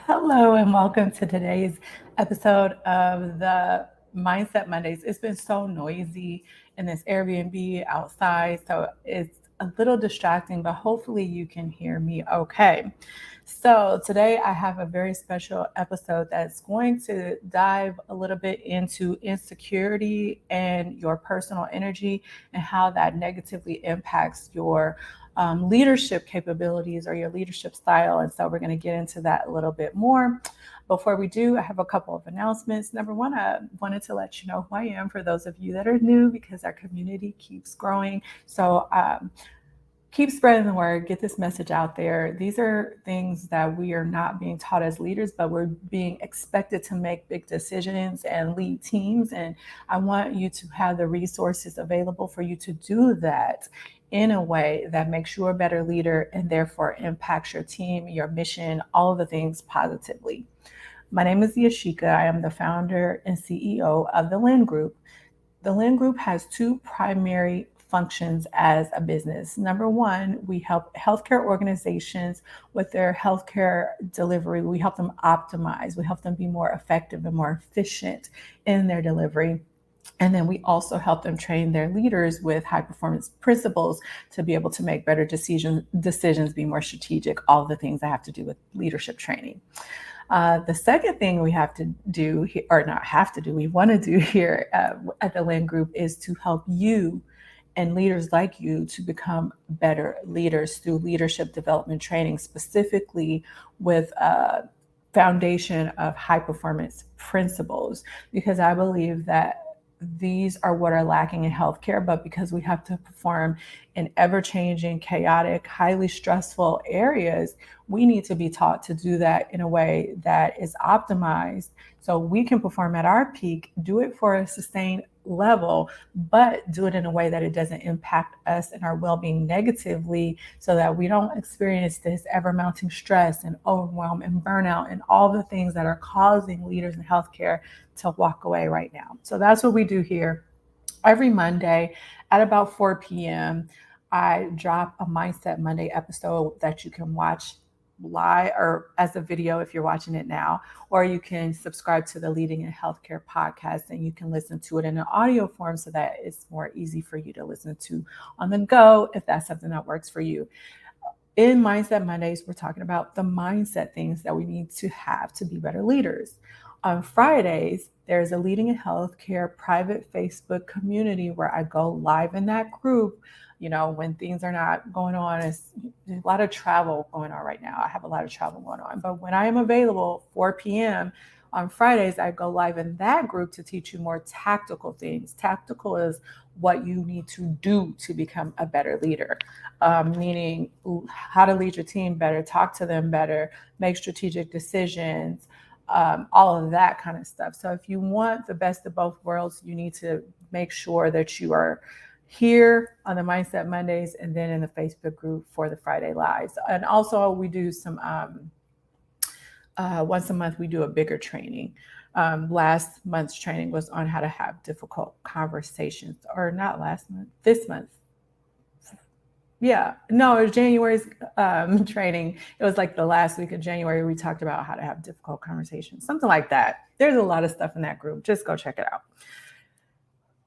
Hello, and welcome to today's episode of the Mindset Mondays. It's been so noisy in this Airbnb outside, so it's a little distracting, but hopefully you can hear me okay. So, today I have a very special episode that's going to dive a little bit into insecurity and your personal energy and how that negatively impacts your leadership capabilities or your leadership style. And so we're going to get into that a little bit more. Before we do, I have a couple of announcements. Number one, I wanted to let you know who I am for those of you that are new because our community keeps growing. So keep spreading the word, get this message out there. These are things that we are not being taught as leaders, but we're being expected to make big decisions and lead teams. And I want you to have the resources available for you to do that in a way that makes you a better leader and therefore impacts your team, your mission, all of the things positively. My name is Yashika. I am the founder and CEO of the Lynn Group. The Lynn Group has two primary functions as a business. Number one, we help healthcare organizations with their healthcare delivery. We help them optimize, we help them be more effective and more efficient in their delivery. And then we also help them train their leaders with high performance principles to be able to make better decisions, be more strategic, all the things that have to do with leadership training. The second thing we have to do, or not have to do, we want to do here at the Lynn Group is to help you and leaders like you to become better leaders through leadership development training, specifically with a foundation of high performance principles, because I believe that these are what are lacking in healthcare, but because we have to perform in ever-changing, chaotic, highly stressful areas, we need to be taught to do that in a way that is optimized so we can perform at our peak, do it for a sustained level, but do it in a way that it doesn't impact us and our well-being negatively so that we don't experience this ever-mounting stress and overwhelm and burnout and all the things that are causing leaders in healthcare to walk away right now. So that's what we do here. Every Monday at about 4 p.m., I drop a Mindset Monday episode that you can watch live or as a video if you're watching it now, or you can subscribe to the Leading in Healthcare podcast and you can listen to it in an audio form so that it's more easy for you to listen to on the go if that's something that works for you. In Mindset Mondays, we're talking about the mindset things that we need to have to be better leaders. On Fridays, there's a Leading in Healthcare private Facebook community where I go live in that group. You know, when things are not going on, there's a lot of travel going on right now. I have a lot of travel going on. But when I am available, 4 p.m. on Fridays, I go live in that group to teach you more tactical things. Tactical is what you need to do to become a better leader, meaning how to lead your team better, talk to them better, make strategic decisions, all of that kind of stuff. So if you want the best of both worlds, you need to make sure that you are here on the Mindset Mondays and then in the Facebook group for the Friday Lives. And also we do some, once a month, we do a bigger training. Last month's training was on how to have difficult conversations, or not last month, this month. Yeah, no, it was January's training. It was like the last week of January. We talked about how to have difficult conversations, something like that. There's a lot of stuff in that group. Just go check it out.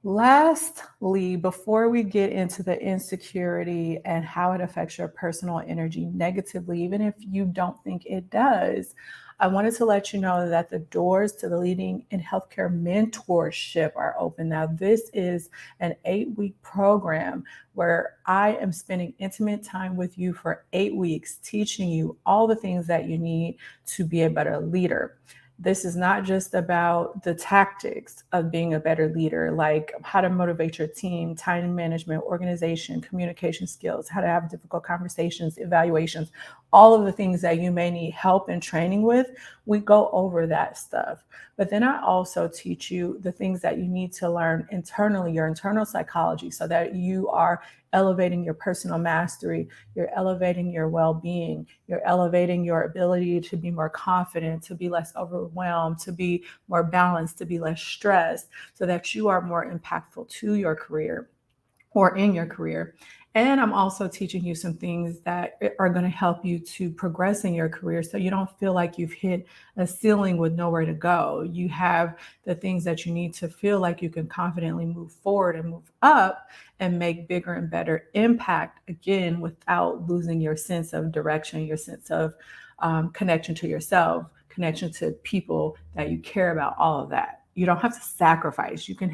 Lastly, before we get into the insecurity and how it affects your personal energy negatively, even if you don't think it does, I wanted to let you know that the doors to the Leading in Healthcare Mentorship are open. Now, this is an 8-week program where I am spending intimate time with you for 8 weeks, teaching you all the things that you need to be a better leader. This is not just about the tactics of being a better leader, like how to motivate your team, time management, organization, communication skills, how to have difficult conversations, evaluations, all of the things that you may need help and training with. We go over that stuff. But then I also teach you the things that you need to learn internally, your internal psychology, so that you are elevating your personal mastery, you're elevating your well-being, you're elevating your ability to be more confident, to be less overwhelmed, to be more balanced, to be less stressed, so that you are more impactful to your career. or in your career. And I'm also teaching you some things that are going to help you to progress in your career so you don't feel like you've hit a ceiling with nowhere to go. You have the things that you need to feel like you can confidently move forward and move up and make bigger and better impact, again, without losing your sense of direction, your sense of connection to yourself, connection to people that you care about, all of that. You don't have to sacrifice. You can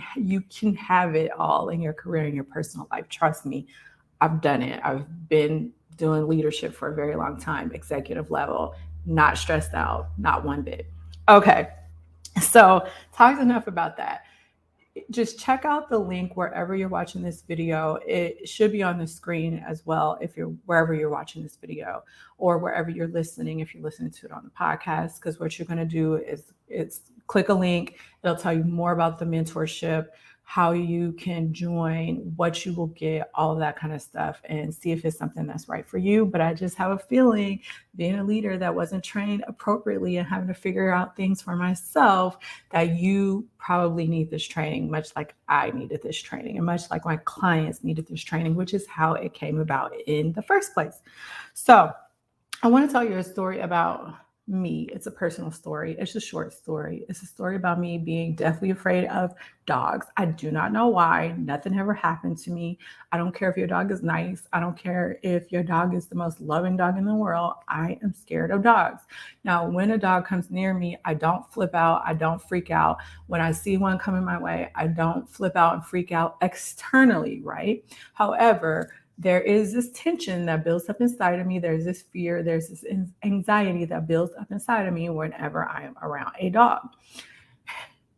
have it all in your career and your personal life. Trust me, I've done it. I've been doing leadership for a very long time, executive level, not stressed out, not one bit. Okay, so talked enough about that. Just check out the link wherever you're watching this video. It should be on the screen as well if you're wherever you're watching this video, or wherever you're listening if you're listening to it on the podcast. Because what you're going to do is it's click a link. It'll tell you more about the mentorship, how you can join, what you will get, all of that kind of stuff, and see if it's something that's right for you. But I just have a feeling, being a leader that wasn't trained appropriately and having to figure out things for myself, that you probably need this training, much like I needed this training, and much like my clients needed this training, which is how it came about in the first place. So I want to tell you a story about me. It's a personal story. It's a short story. It's a story about me being deathly afraid of dogs. I do not know why. Nothing ever happened to me. I don't care if your dog is nice. I don't care if your dog is the most loving dog in the world. I am scared of dogs. Now, when a dog comes near me, I don't flip out. I don't freak out. When I see one coming my way, I don't flip out and freak out externally, right? However, there is this tension that builds up inside of me. There's this fear, there's this anxiety that builds up inside of me whenever I am around a dog.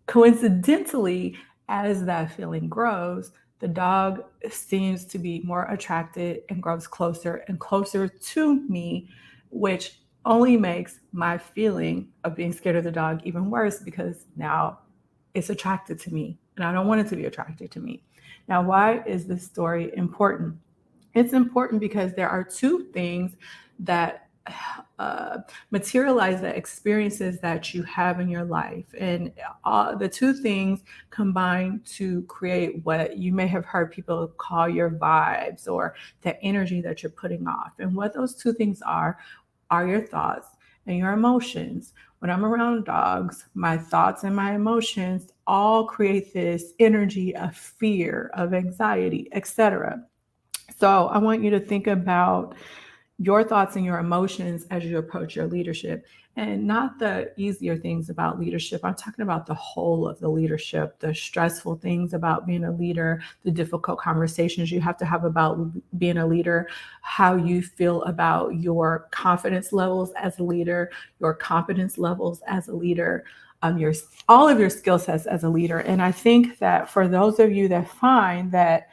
Coincidentally, as that feeling grows, the dog seems to be more attracted and grows closer and closer to me, which only makes my feeling of being scared of the dog even worse, because now it's attracted to me and I don't want it to be attracted to me. Now, why is this story important? It's important because there are two things that materialize the experiences that you have in your life. And the two things combine to create what you may have heard people call your vibes, or the energy that you're putting off. And what those two things are your thoughts and your emotions. When I'm around dogs, my thoughts and my emotions all create this energy of fear, of anxiety, etc. So I want you to think about your thoughts and your emotions as you approach your leadership, and not the easier things about leadership. I'm talking about the whole of the leadership, the stressful things about being a leader, the difficult conversations you have to have about being a leader, how you feel about your confidence levels as a leader, your competence levels as a leader, all of your skill sets as a leader. And I think that for those of you that find that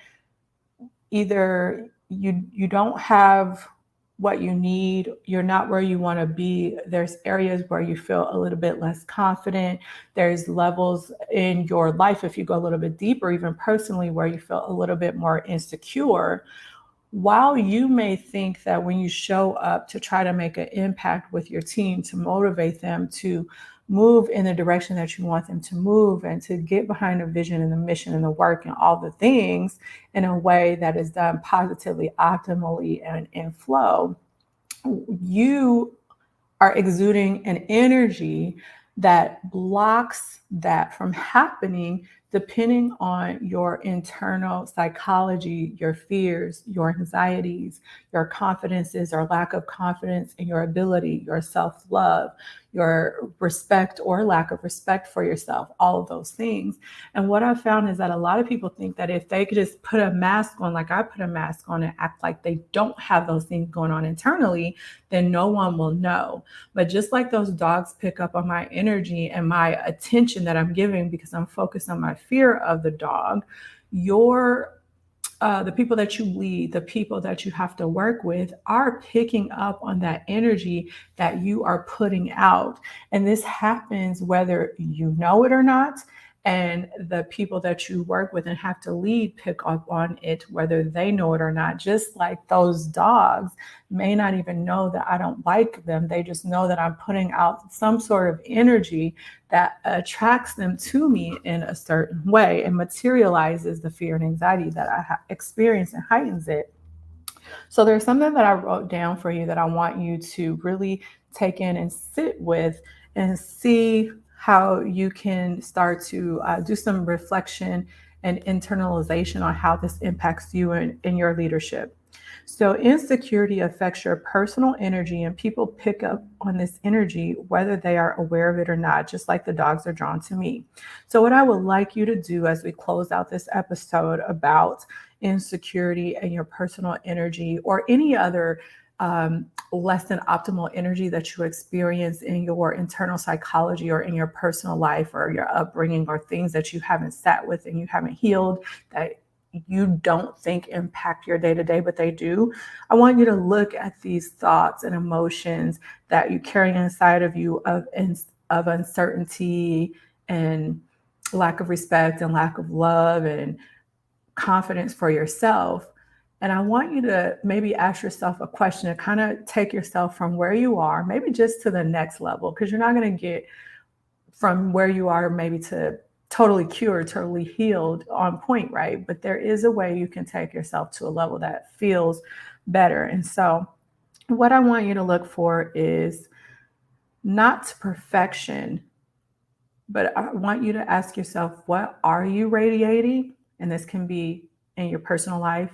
either you don't have what you need, you're not where you want to be, there's areas where you feel a little bit less confident, there's levels in your life, if you go a little bit deeper, even personally, where you feel a little bit more insecure. While you may think that when you show up to try to make an impact with your team, to motivate them to move in the direction that you want them to move, and to get behind the vision and the mission and the work and all the things in a way that is done positively, optimally, and in flow, you are exuding an energy that blocks that from happening, depending on your internal psychology, your fears, your anxieties, your confidences or lack of confidence in your ability, your self-love, your respect or lack of respect for yourself, all of those things. And what I've found is that a lot of people think that if they could just put a mask on, like I put a mask on, and act like they don't have those things going on internally, then no one will know. But just like those dogs pick up on my energy and my attention that I'm giving because I'm focused on my fear of the dog, the people that you lead, the people that you have to work with, are picking up on that energy that you are putting out. And this happens whether you know it or not. And the people that you work with and have to lead pick up on it, whether they know it or not. Just like those dogs may not even know that I don't like them. They just know that I'm putting out some sort of energy that attracts them to me in a certain way and materializes the fear and anxiety that I experience and heightens it. So there's something that I wrote down for you that I want you to really take in and sit with and see how you can start to do some reflection and internalization on how this impacts you in your leadership. So, insecurity affects your personal energy, and people pick up on this energy whether they are aware of it or not, just like the dogs are drawn to me. So, what I would like you to do as we close out this episode about insecurity and your personal energy or any other less than optimal energy that you experience in your internal psychology or in your personal life or your upbringing or things that you haven't sat with and you haven't healed that you don't think impact your day to day, but they do. I want you to look at these thoughts and emotions that you carry inside of you of uncertainty and lack of respect and lack of love and confidence for yourself. And I want you to maybe ask yourself a question to kind of take yourself from where you are, maybe just to the next level, because you're not going to get from where you are maybe to totally cured, totally healed on point, right? But there is a way you can take yourself to a level that feels better. And so, what I want you to look for is not perfection, but I want you to ask yourself, what are you radiating? And this can be in your personal life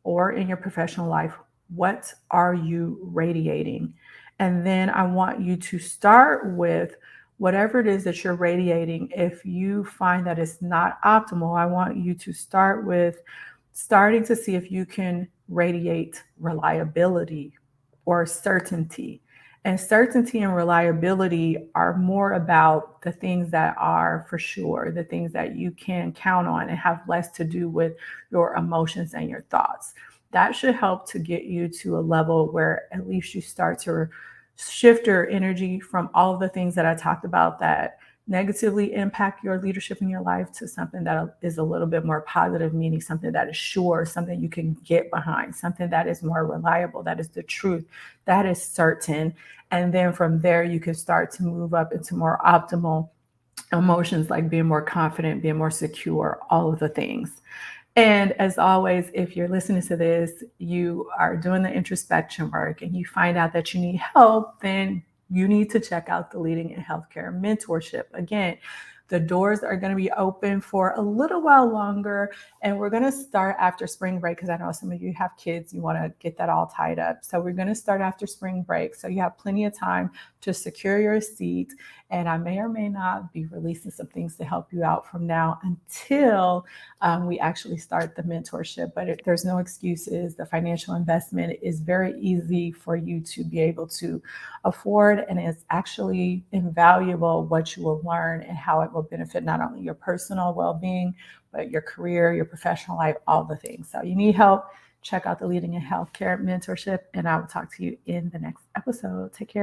or in your professional life. What are you radiating? And then I want you to start with whatever it is that you're radiating. If you find that it's not optimal, I want you to start with starting to see if you can radiate reliability or certainty. And certainty and reliability are more about the things that are for sure, the things that you can count on and have less to do with your emotions and your thoughts. That should help to get you to a level where at least you start to shift your energy from all of the things that I talked about that negatively impact your leadership in your life to something that is a little bit more positive, meaning something that is sure, something you can get behind, something that is more reliable, that is the truth, that is certain. And then from there, you can start to move up into more optimal emotions like being more confident, being more secure, all of the things. And as always, if you're listening to this, you are doing the introspection work and you find out that you need help, then you need to check out the Leading in Healthcare Mentorship. Again, the doors are going to be open for a little while longer, and we're going to start after spring break because I know some of you have kids, you want to get that all tied up. So we're going to start after spring break. So you have plenty of time to secure your seat, and I may or may not be releasing some things to help you out from now until we actually start the mentorship. But there's no excuses. The financial investment is very easy for you to be able to afford, and it's actually invaluable what you will learn and how it will benefit not only your personal well-being, but your career, your professional life, all the things. So you need help, check out the Leading in Healthcare Mentorship, and I will talk to you in the next episode. Take care.